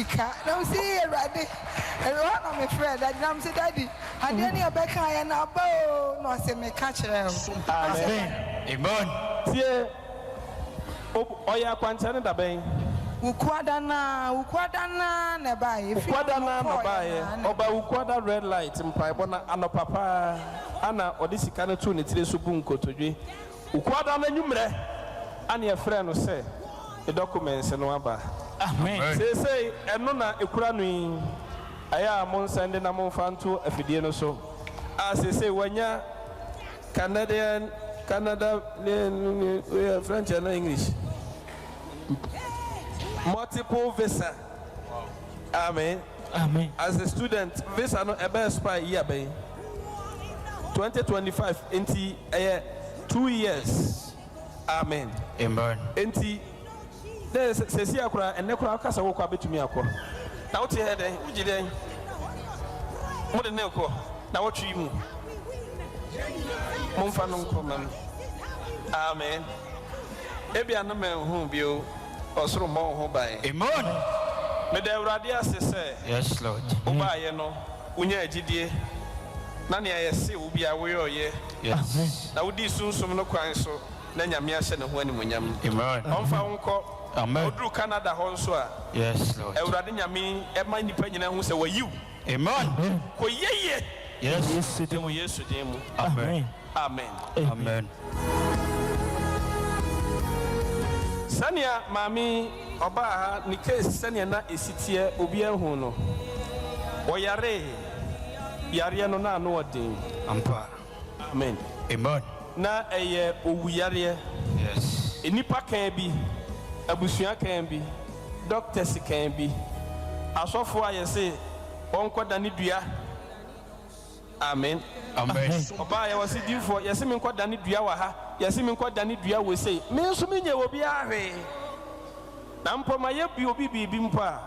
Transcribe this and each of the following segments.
Mika, don't see it ready. And one of my friend that I'm say daddy. I didn't a back and a bow, no say me catch them. Amen. Tie. Oya kwantene da ben. Ukwadana na buy. Ukwadana no buy. Oba ukwada red light mpaebo na anopapa ana odisika na tu ne tire so bu nkotodwe. Ukwada na nwumre ana ye frɛ no sɛ the documents no aba. Amen. Say eno na ekura no yi. Aya mo nsende na mo fanto afidie no so. Say wanya Canada French and English. Multiple visa. Amen. Amen. As a student, visa no ebe spy year by 2025 enti 2 years. Amen. Amen. Enti there se si akura enne kura kasa wo kwa betumi akọ. Na wo tie he den, wo gide. Mo de ne akọ. Na wo twi mu. Mo fa no nkọ mam. Amen. Ebi anam hu bio osoro mo ho bai. Amen. Me de awrade asese. Yes, Lord. Oba ye no, unya agidie. Na ne ayese wo bia wo ye. Yes. Na wo di sunsum no kwan so na nyame ahye ne ho animonyam. Amen. Onfa wonko. Amen. Oduru Canada ho nso a. Yes, Lord. Awrade nyame e ma nipa nyina hu se wayiw. Amen. Ko yeye. Yes. Yesu demu. Amen. Amen. Amen. Sania mami oba ha ni case sania na esitie obi ehun no. Oyare yare no na no odin. Ampa. Amen. Amen. Na eye owuyare. Yes. Enipa kan bi, abusua kan bi, doctors kan bi. Asofo ayese onkoda ni dua. Amen. Amen. Oba ya wasi difo yesi me nkoda ni dua wa ha. Yesi me nkoda ni dua we sei. Me nso me nye obi ahwe. Na mpo ma ye bi obi bibi mpa.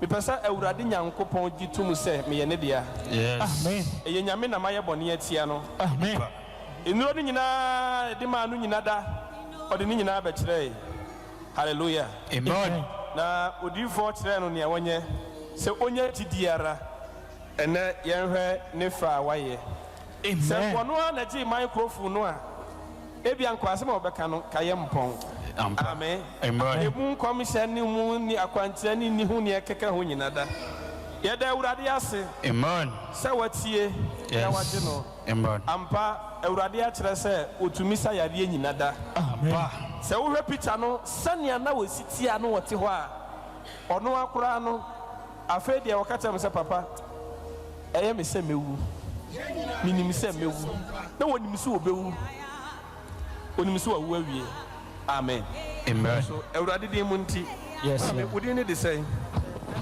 Me pesa awurade nyankopon gitum se me ye ne dia. Yes. Amen. Eye nyame na maye bone atia no. Amen. Enuro ni nyina de ma anu nyina da. Ode ni nyina ba kire. Hallelujah. Amen. Na odifo kire no ne wonye se onye tidiara. Ene yenhwe ne fra waye. Amen. Se kono na ji microphone no a ebi ankwase ma obeka no kaye mpon. Amen. Amen. Ebu commission ni mu ni akwantia ni hu ne keke ho nyina da. Ye da awurade ase. Amen. Se watie na waje no. Amen. Ampa awurade a kire se otumi sa yare nyina da. Amen. Se wo hwe picture no sania na wositia no wote ho a ono akura no afa dia wakata me se papa eye me se mewu minim se mewu na wonim se obewu onim se wawu awie. Amen. Amen. So awurade din mu nti Yes. wodi ne de say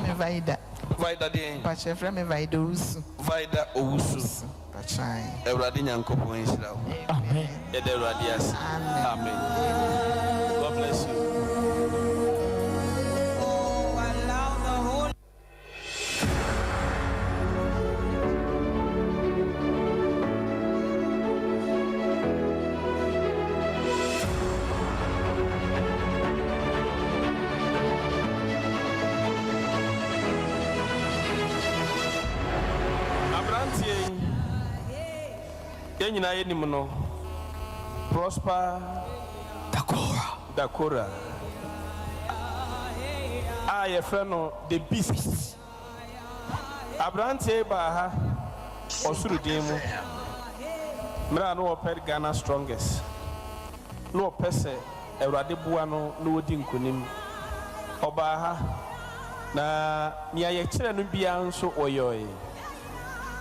Me vaida. vaida din Pache frɛ me vaida usu. vaida owusu Pachai. awurade nyankopon nhyira wo. Amen. Ye da awurade ase. Amen. God bless you. Nyina yenim no Prosper Dakora ye frɛ the beast Abrantie ba ha osuru din mu mra no opɛ Ghana strongest no opɛ sɛ awurade boa no no wodi nkonim oba ha na nia ye kyerɛ no bia nso oyoy.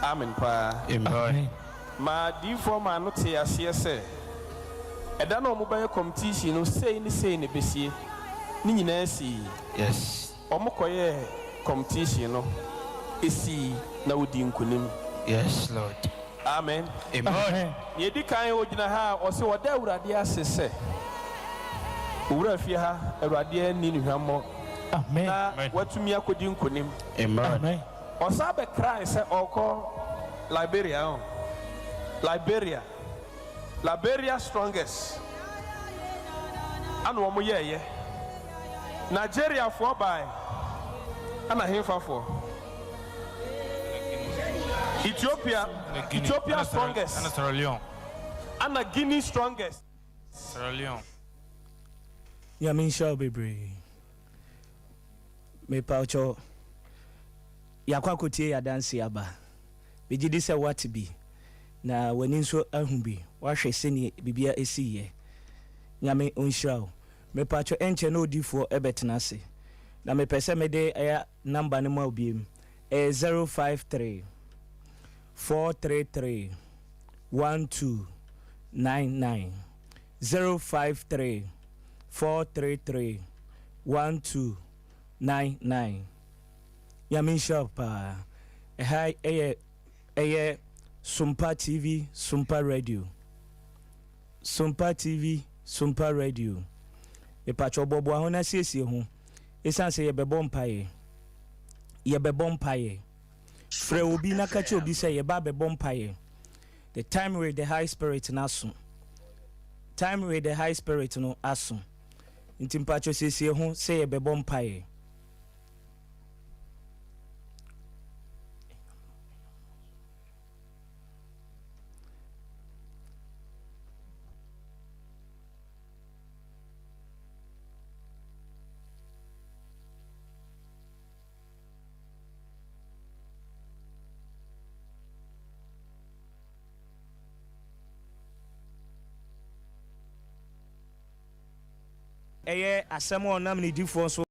Amen pa. Amen. Ma di forma no te ase ese eda na omo baye competition no sei ne besie ni nyina si. Yes. Omo koye competition no esi na wodi nkunim. Yes, Lord. Amen. Amen. Ye di kan ogina ha o se woda awurade asese owura fie ha awurade ani nhwammo. Amen. Na watumi akodi nkunim. Amen. O sa be cry se okọ Liberia strongest. And one more year. Nigeria for by ana hemfa for Ethiopia strongest Ana Sierra Leone. ana Guinea strongest. Sierra Leone. Yamin shall be brave. Me paucho yakwa kotie ya dance aba. Bejidi se what be. Na wani nso ahu bi. Wahwe seni bibia esiye. Nyame onhira. Me paucho enche no difo ebetena se. Na me pese me de aya number ne ma obiem. 053 433 1299 053 433 1299. Yamin shop Sompa TV, Sompa Radio. Sompa TV, Sompa Radio. E pacho bobo ahona siesie ho. Esan se ye bebɔ mpaye. Frɛ obi na ka che obi se ye ba bebɔ mpaye. The time with the high spirit na so. Time with the high spirit no aso. Nti mpacho siesie ho se ye bebɔ mpaye. Asɛm a ɔnam ne difoɔ so